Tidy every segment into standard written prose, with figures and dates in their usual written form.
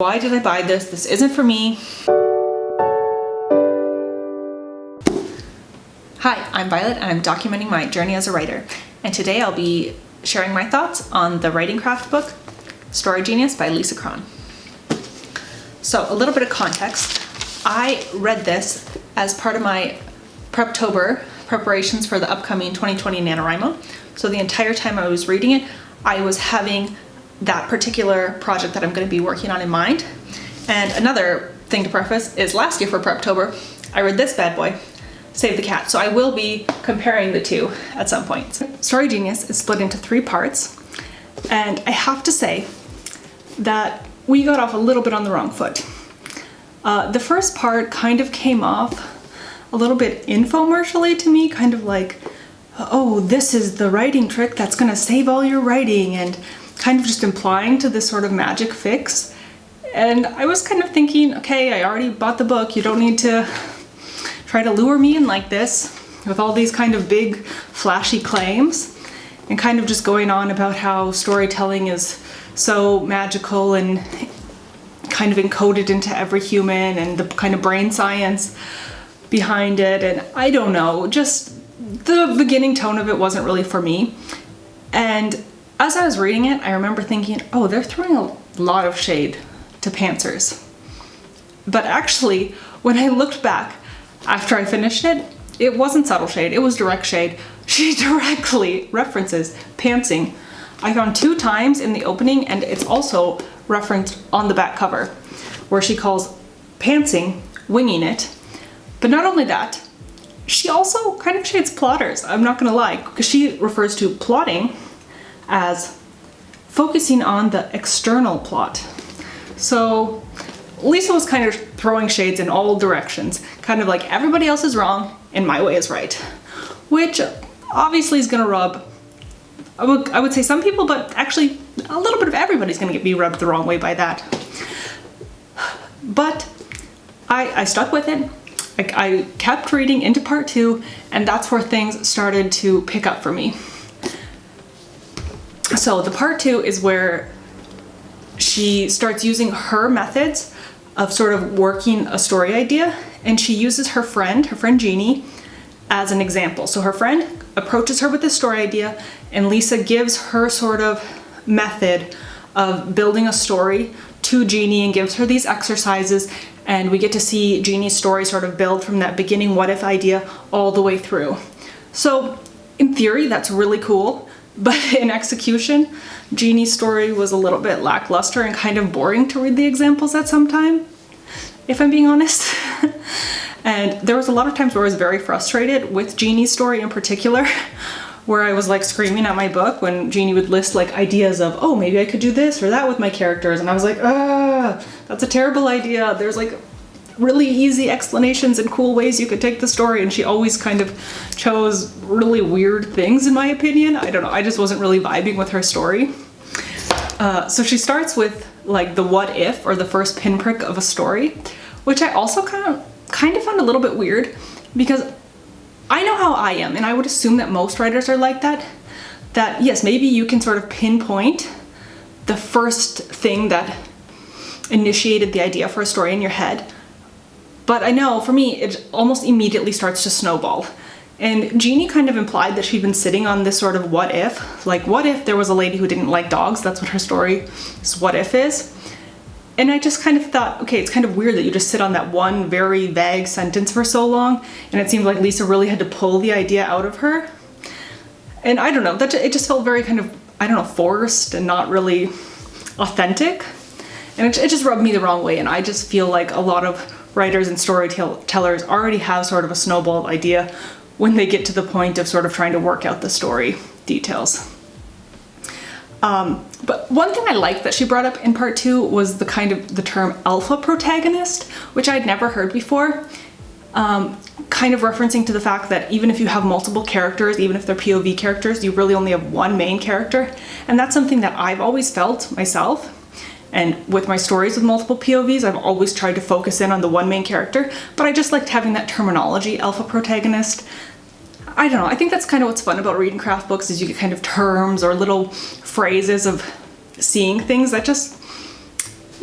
Why did I buy this? This isn't for me. Hi, I'm Violet and I'm documenting my journey as a writer. And today I'll be sharing my thoughts on the writing craft book, Story Genius by Lisa Cron. So a little bit of context. I read this as part of my Preptober preparations for the upcoming 2020 NaNoWriMo. So the entire time I was reading it, I was having that particular project that I'm going to be working on in mind. And another thing to preface is last year for Preptober, I read this bad boy, Save the Cat. So I will be comparing the two at some point. Story Genius is split into 3 parts, and I have to say that we got off a little bit on the wrong foot. The first part kind of came off a little bit infomercial-y to me, kind of like, oh, this is the writing trick that's gonna save all your writing, and kind of just implying to this sort of magic fix. And I was kind of thinking, okay, I already bought the book, you don't need to try to lure me in like this with all these kind of big flashy claims, and kind of just going on about how storytelling is so magical and kind of encoded into every human and the kind of brain science behind it. And I don't know, just the beginning tone of it wasn't really for me. And as I was reading it, I remember thinking, oh, they're throwing a lot of shade to pantsers. But actually, when I looked back after I finished it, it wasn't subtle shade, it was direct shade. She directly references pantsing. I found 2 times in the opening, and it's also referenced on the back cover, where she calls pantsing winging it. But not only that, she also kind of shades plotters, I'm not gonna lie, because she refers to plotting as focusing on the external plot. So Lisa was kind of throwing shades in all directions, kind of like everybody else is wrong and my way is right, which obviously is gonna rub, I would say some people, but actually a little bit of everybody's gonna be rubbed the wrong way by that. But I stuck with it. I kept reading into part 2, and that's where things started to pick up for me. So the part 2 is where she starts using her methods of sort of working a story idea, and she uses her friend Jeannie, as an example. So her friend approaches her with this story idea, and Lisa gives her sort of method of building a story to Jeannie and gives her these exercises, and we get to see Jeannie's story sort of build from that beginning what if idea all the way through. So in theory, that's really cool. But in execution, Jeannie's story was a little bit lackluster and kind of boring to read the examples at some time, if I'm being honest. And there was a lot of times where I was very frustrated with Jeannie's story in particular, where I was like screaming at my book when Jeannie would list like ideas of, oh, maybe I could do this or that with my characters. And I was like, that's a terrible idea. There's like really easy explanations and cool ways you could take the story, and she always kind of chose really weird things in my opinion. I don't know, I just wasn't really vibing with her story. So she starts with like the what if, or the first pinprick of a story, which I also kind of found a little bit weird, because I know how I am, and I would assume that most writers are like that yes, maybe you can sort of pinpoint the first thing that initiated the idea for a story in your head. But I know, for me, it almost immediately starts to snowball. And Jeannie kind of implied that she'd been sitting on this sort of what if. Like, what if there was a lady who didn't like dogs? That's what her story's what if is. And I just kind of thought, okay, it's kind of weird that you just sit on that one very vague sentence for so long. And it seemed like Lisa really had to pull the idea out of her. And I don't know, it just felt very kind of, I don't know, forced and not really authentic. And it just rubbed me the wrong way. And I just feel like a lot of writers and storytellers already have sort of a snowballed idea when they get to the point of sort of trying to work out the story details. But one thing I liked that she brought up in part 2 was the term alpha protagonist, which I'd never heard before. Kind of referencing to the fact that even if you have multiple characters, even if they're POV characters, you really only have one main character. And that's something that I've always felt myself. And with my stories with multiple POVs, I've always tried to focus in on the one main character, but I just liked having that terminology, alpha protagonist. I don't know, I think that's kind of what's fun about reading craft books, is you get kind of terms or little phrases of seeing things that just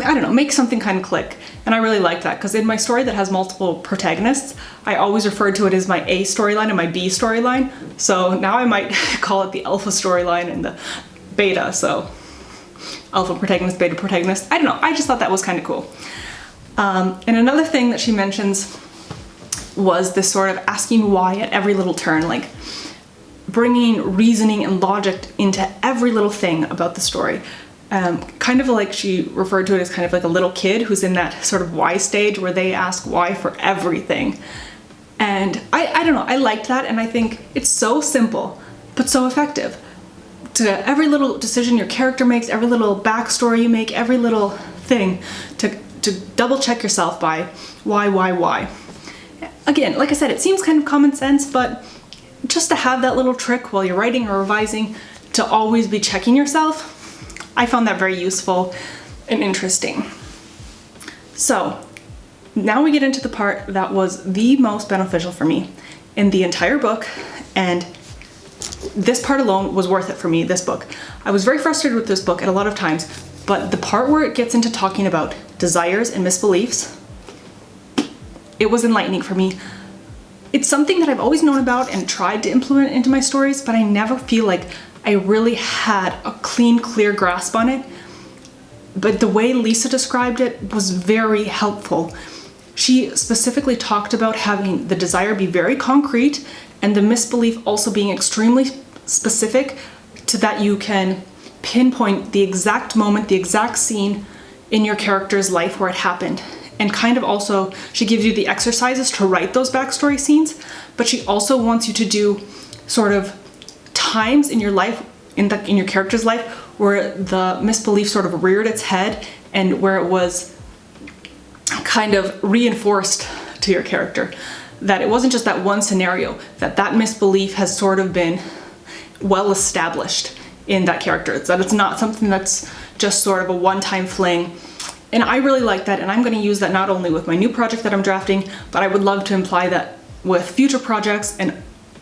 something, I don't know, make something kind of click. And I really like that, because in my story that has multiple protagonists, I always referred to it as my A storyline and my B storyline. So now I might call it the alpha storyline and the beta. So alpha protagonist, beta protagonist. I don't know. I just thought that was kind of cool. And another thing that she mentions was this sort of asking why at every little turn, like bringing reasoning and logic into every little thing about the story. Kind of like she referred to it as kind of like a little kid who's in that sort of why stage where they ask why for everything. And I don't know, I liked that, and I think it's so simple, but so effective. To every little decision your character makes, every little backstory you make, every little thing, to double check yourself by why. Again, like I said, it seems kind of common sense, but just to have that little trick while you're writing or revising, to always be checking yourself, I found that very useful and interesting. So now we get into the part that was the most beneficial for me in the entire book, and this part alone was worth it for me, this book. I was very frustrated with this book at a lot of times, but the part where it gets into talking about desires and misbeliefs, it was enlightening for me. It's something that I've always known about and tried to implement into my stories, but I never feel like I really had a clean, clear grasp on it. But the way Lisa described it was very helpful. She specifically talked about having the desire be very concrete and the misbelief also being extremely specific, to that you can pinpoint the exact moment, the exact scene in your character's life where it happened. And kind of also, she gives you the exercises to write those backstory scenes, but she also wants you to do sort of times in your life, in your character's life, where the misbelief sort of reared its head and where it was kind of reinforced to your character. That it wasn't just that one scenario, that misbelief has sort of been well established in that character. That it's not something that's just sort of a one-time fling. And I really like that, and I'm going to use that not only with my new project that I'm drafting, but I would love to imply that with future projects and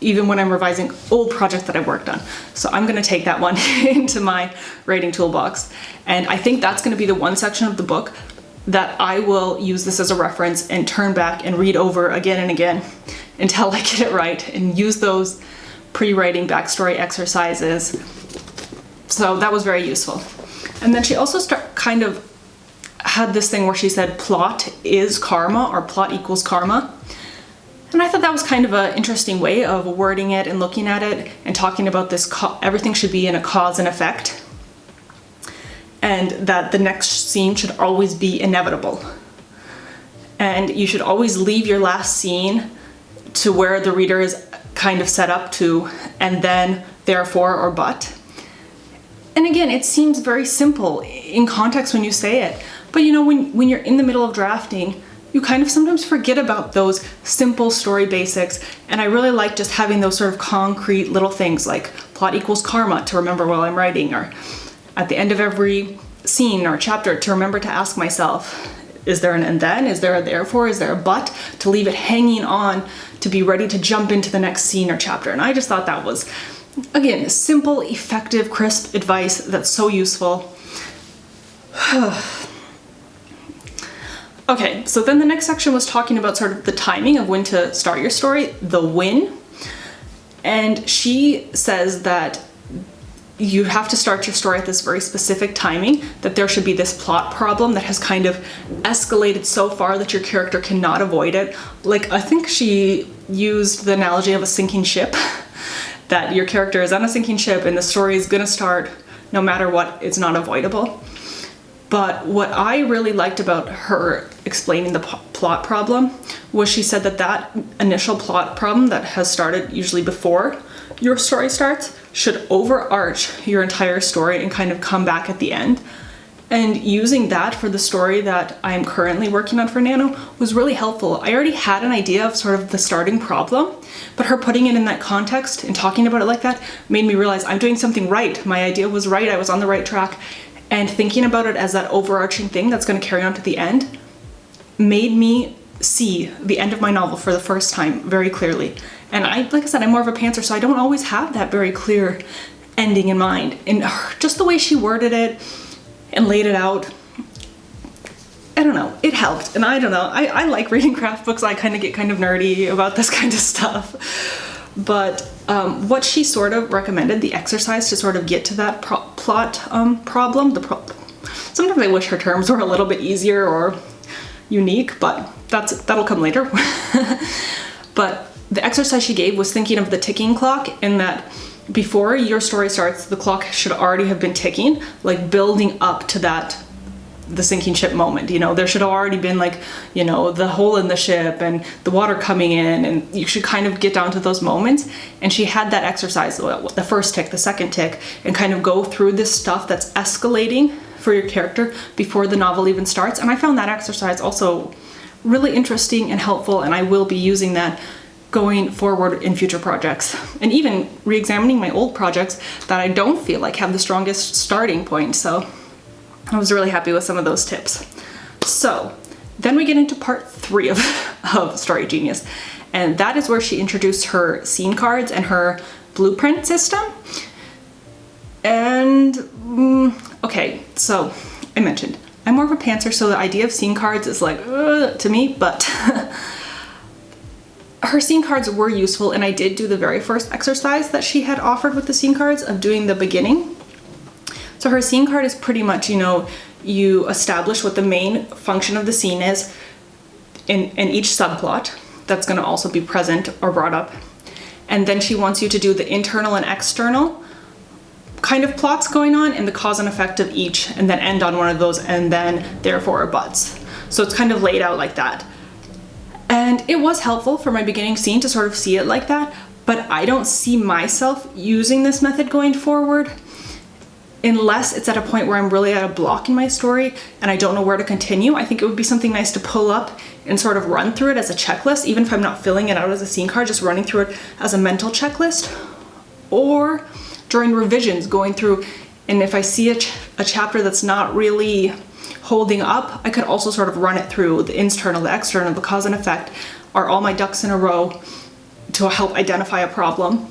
even when I'm revising old projects that I've worked on. So I'm going to take that one into my writing toolbox. And I think that's going to be the one section of the book that I will use this as a reference and turn back and read over again and again until I get it right, and use those pre-writing backstory exercises. So that was very useful. And then she also kind of had this thing where she said plot is karma, or plot equals karma. And I thought that was kind of an interesting way of wording it and looking at it and talking about this, everything should be in a cause and effect, and that the next scene should always be inevitable. And you should always leave your last scene to where the reader is kind of set up to, and then therefore or but. And again, it seems very simple in context when you say it, but you know, when you're in the middle of drafting, you kind of sometimes forget about those simple story basics, and I really like just having those sort of concrete little things like plot equals karma to remember while I'm writing, or at the end of every scene or chapter to remember to ask myself, is there an and then? Is there a therefore? Is there a but? To leave it hanging on to be ready to jump into the next scene or chapter. And I just thought that was, again, simple, effective, crisp advice that's so useful. Okay, so then the next section was talking about sort of the timing of when to start your story, the when. And she says that you have to start your story at this very specific timing, that there should be this plot problem that has kind of escalated so far that your character cannot avoid it. Like, I think she used the analogy of a sinking ship, that your character is on a sinking ship and the story is gonna start no matter what, it's not avoidable. But what I really liked about her explaining the plot problem was she said that initial plot problem that has started usually before your story starts should overarch your entire story and kind of come back at the end. And using that for the story that I am currently working on for Nano was really helpful. I already had an idea of sort of the starting problem, but her putting it in that context and talking about it like that made me realize I'm doing something right. My idea was right, I was on the right track. And thinking about it as that overarching thing that's going to carry on to the end made me see the end of my novel for the first time very clearly. And like I said, I'm more of a pantser, so I don't always have that very clear ending in mind. And just the way she worded it and laid it out, helped. And I don't know, I like reading craft books. I kind of get kind of nerdy about this kind of stuff. But what she sort of recommended, the exercise to sort of get to that plot problem, sometimes I wish her terms were a little bit easier or unique, but that'll come later. But the exercise she gave was thinking of the ticking clock, in that before your story starts, the clock should already have been ticking, like building up to the sinking ship moment. You know, there should have already been like, you know, the hole in the ship and the water coming in, and you should kind of get down to those moments. And she had that exercise, the first tick, the second tick, and kind of go through this stuff that's escalating for your character before the novel even starts. And I found that exercise also really interesting and helpful, and I will be using that going forward in future projects, and even re-examining my old projects that I don't feel like have the strongest starting point. So I was really happy with some of those tips. So then we get into part 3 of Story Genius, and that is where she introduced her scene cards and her blueprint system. And okay, so I mentioned I'm more of a pantser, so the idea of scene cards is like to me, but her scene cards were useful, and I did do the very first exercise that she had offered with the scene cards of doing the beginning. So her scene card is pretty much, you know, you establish what the main function of the scene is in each subplot that's going to also be present or brought up. And then she wants you to do the internal and external kind of plots going on and the cause and effect of each, and then end on one of those, and then therefore abuts. So it's kind of laid out like that. And it was helpful for my beginning scene to sort of see it like that, but I don't see myself using this method going forward unless it's at a point where I'm really at a block in my story and I don't know where to continue. I think it would be something nice to pull up and sort of run through it as a checklist, even if I'm not filling it out as a scene card, just running through it as a mental checklist. Or during revisions, going through, and if I see a chapter that's not really holding up, I could also sort of run it through the internal, the external, the cause and effect. Are all my ducks in a row to help identify a problem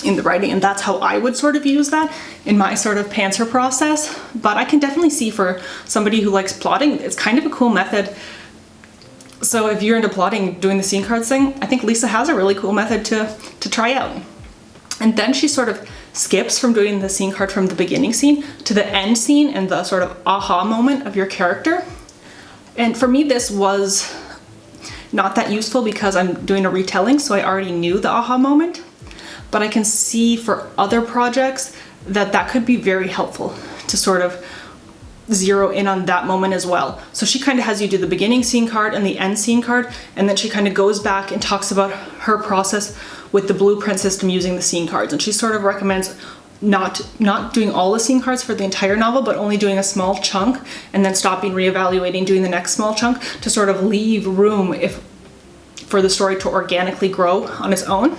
in the writing? And that's how I would sort of use that in my sort of pantser process. But I can definitely see for somebody who likes plotting, it's kind of a cool method. So if you're into plotting, doing the scene cards thing, I think Lisa has a really cool method to try out. And then she sort of skips from doing the scene card from the beginning scene to the end scene and the sort of aha moment of your character. And for me, this was not that useful because I'm doing a retelling, so I already knew the aha moment. But I can see for other projects that could be very helpful to sort of zero in on that moment as well. So she kind of has you do the beginning scene card and the end scene card, and then she kind of goes back and talks about her process with the blueprint system using the scene cards. And she sort of recommends not doing all the scene cards for the entire novel, but only doing a small chunk and then stopping, reevaluating, doing the next small chunk to sort of leave room for the story to organically grow on its own.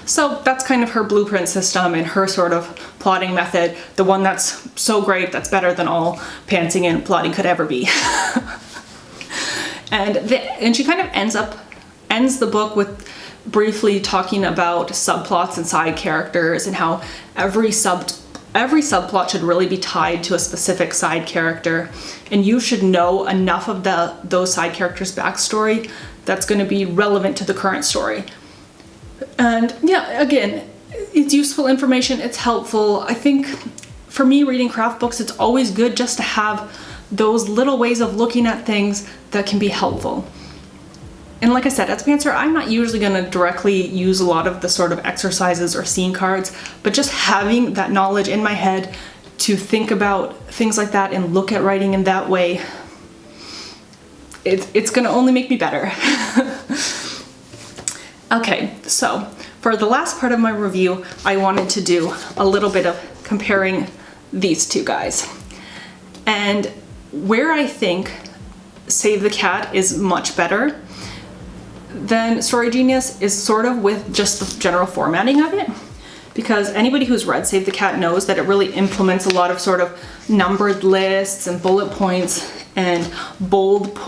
So that's kind of her blueprint system and her sort of plotting method, the one that's so great, that's better than all pantsing and plotting could ever be. And she kind of ends the book with briefly talking about subplots and side characters and how every subplot should really be tied to a specific side character, and you should know enough of those side characters' backstory that's going to be relevant to the current story. And yeah, again, it's useful information, it's helpful. I think for me, reading craft books, it's always good just to have those little ways of looking at things that can be helpful. And like I said, as a pantser, I'm not usually going to directly use a lot of the sort of exercises or scene cards, but just having that knowledge in my head to think about things like that and look at writing in that way, it's going to only make me better. Okay, so for the last part of my review, I wanted to do a little bit of comparing these two guys. And where I think Save the Cat is much better than Story Genius is sort of with just the general formatting of it. Because anybody who's read Save the Cat knows that it really implements a lot of sort of numbered lists and bullet points and bold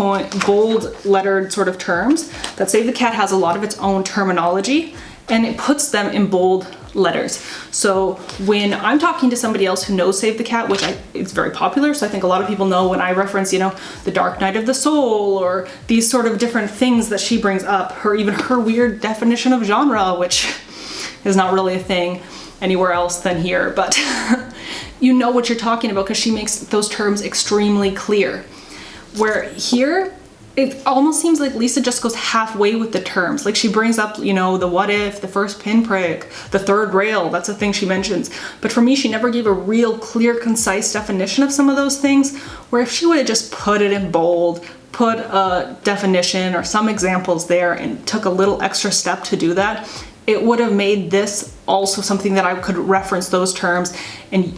lettered sort of terms. That Save the Cat has a lot of its own terminology, and it puts them in bold letters. So when I'm talking to somebody else who knows Save the Cat, which it's very popular, so I think a lot of people know when I reference, the Dark Night of the Soul, or these sort of different things that she brings up, or even her weird definition of genre, which is not really a thing anywhere else than here, but you know what you're talking about because she makes those terms extremely clear. Where here, it almost seems like Lisa just goes halfway with the terms. Like she brings up, the what if, the first pinprick, the third rail, that's a thing she mentions. But for me, she never gave a real clear, concise definition of some of those things, where if she would have just put it in bold, put a definition or some examples there and took a little extra step to do that, it would have made this also something that I could reference those terms and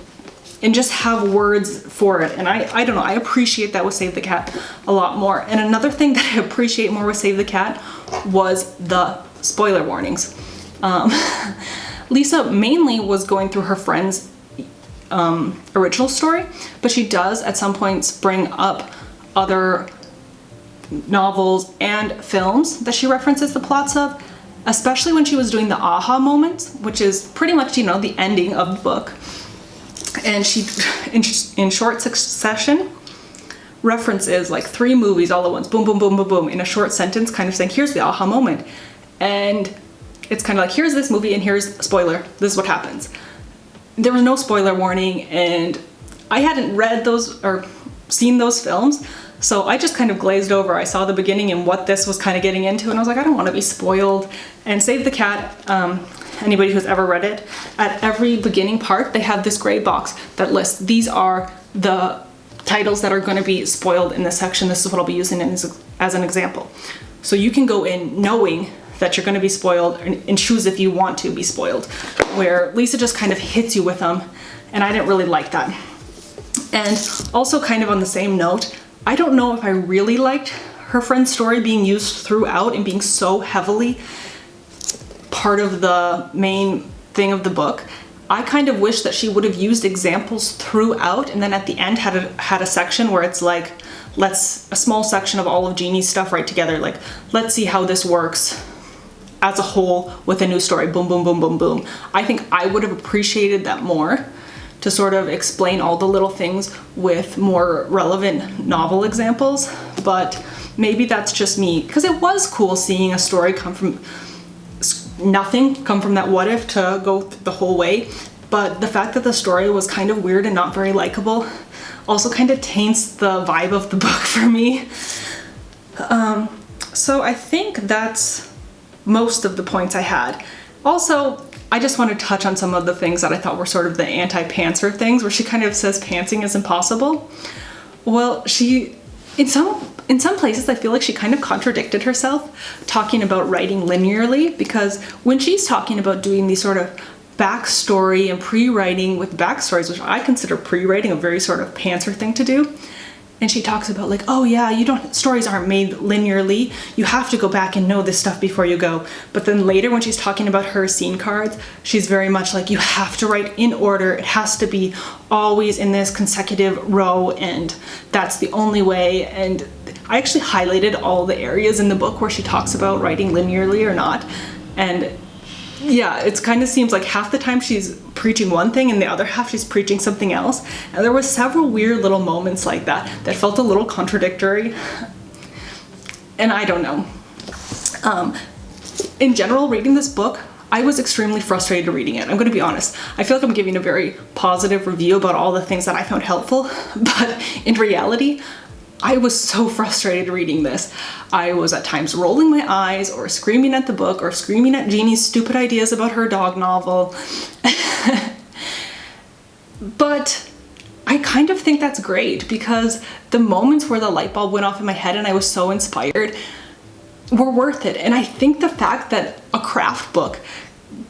just have words for it. And I don't know, I appreciate that with Save the Cat a lot more. And another thing that I appreciate more with Save the Cat was the spoiler warnings. Lisa mainly was going through her friend's original story, but she does at some points bring up other novels and films that she references the plots of, especially when she was doing the aha moments, which is pretty much, the ending of the book. And she, in short succession, references like 3 movies all at once, boom, boom, boom, boom, boom, in a short sentence, kind of saying, here's the aha moment. And it's kind of like, here's this movie and here's spoiler, this is what happens. There was no spoiler warning, and I hadn't read those or seen those films, so I just kind of glazed over. I saw the beginning and what this was kind of getting into, and I was like, I don't want to be spoiled. And Save the Cat, anybody who's ever read it, at every beginning part, they have this gray box that lists, these are the titles that are going to be spoiled in this section. This is what I'll be using as an example. So you can go in knowing that you're going to be spoiled and choose if you want to be spoiled, where Lisa just kind of hits you with them, and I didn't really like that. And also kind of on the same note, I don't know if I really liked her friend's story being used throughout and being so heavily part of the main thing of the book. I kind of wish that she would have used examples throughout, and then at the end had a section where it's like, a small section of all of Jeannie's stuff right together, like, let's see how this works as a whole with a new story, boom, boom, boom, boom, boom. I think I would have appreciated that more, to sort of explain all the little things with more relevant novel examples, but maybe that's just me, because it was cool seeing a story come from nothing, come from that what if to go the whole way. But the fact that the story was kind of weird and not very likable also kind of taints the vibe of the book for me. So I think that's most of the points I had. Also, I just want to touch on some of the things that I thought were sort of the anti-pantser things, where she kind of says pantsing is impossible. Well, in some places I feel like she kind of contradicted herself talking about writing linearly, because when she's talking about doing these sort of backstory and pre-writing with backstories, which I consider pre-writing a very sort of pantser thing to do, and she talks about like, oh yeah, stories aren't made linearly, you have to go back and know this stuff before you go. But then later when she's talking about her scene cards, she's very much like, you have to write in order, it has to be always in this consecutive row, and that's the only way. And I actually highlighted all the areas in the book where she talks about writing linearly or not, and yeah, it kind of seems like half the time she's preaching one thing and the other half she's preaching something else. And there were several weird little moments like that felt a little contradictory. And I don't know. In general, reading this book, I was extremely frustrated reading it. I'm going to be honest. I feel like I'm giving a very positive review about all the things that I found helpful, but in reality, I was so frustrated reading this. I was at times rolling my eyes or screaming at the book or screaming at Jeannie's stupid ideas about her dog novel. But I kind of think that's great, because the moments where the light bulb went off in my head and I was so inspired were worth it. And I think the fact that a craft book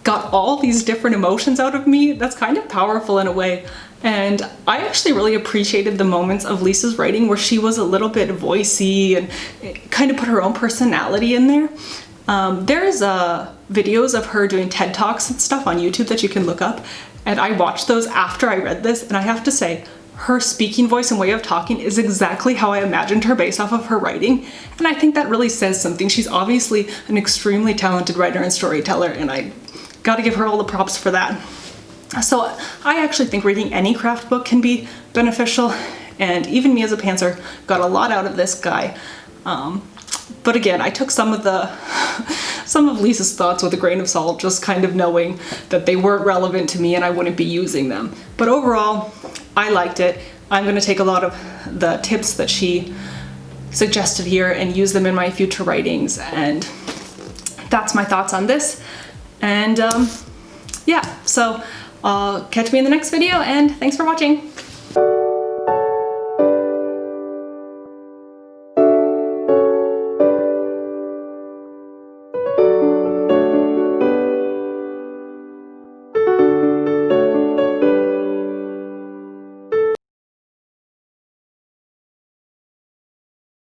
got all these different emotions out of me, that's kind of powerful in a way. And I actually really appreciated the moments of Lisa's writing where she was a little bit voicey and kind of put her own personality in there. There's videos of her doing TED Talks and stuff on YouTube that you can look up, and I watched those after I read this, and I have to say, her speaking voice and way of talking is exactly how I imagined her based off of her writing, and I think that really says something. She's obviously an extremely talented writer and storyteller, and Gotta give her all the props for that. So I actually think reading any craft book can be beneficial, and even me as a pantser got a lot out of this guy. But again, I took some of Lisa's thoughts with a grain of salt, just kind of knowing that they weren't relevant to me and I wouldn't be using them. But overall, I liked it. I'm going to take a lot of the tips that she suggested here and use them in my future writings, and that's my thoughts on this. And yeah, so catch me in the next video, and thanks for watching.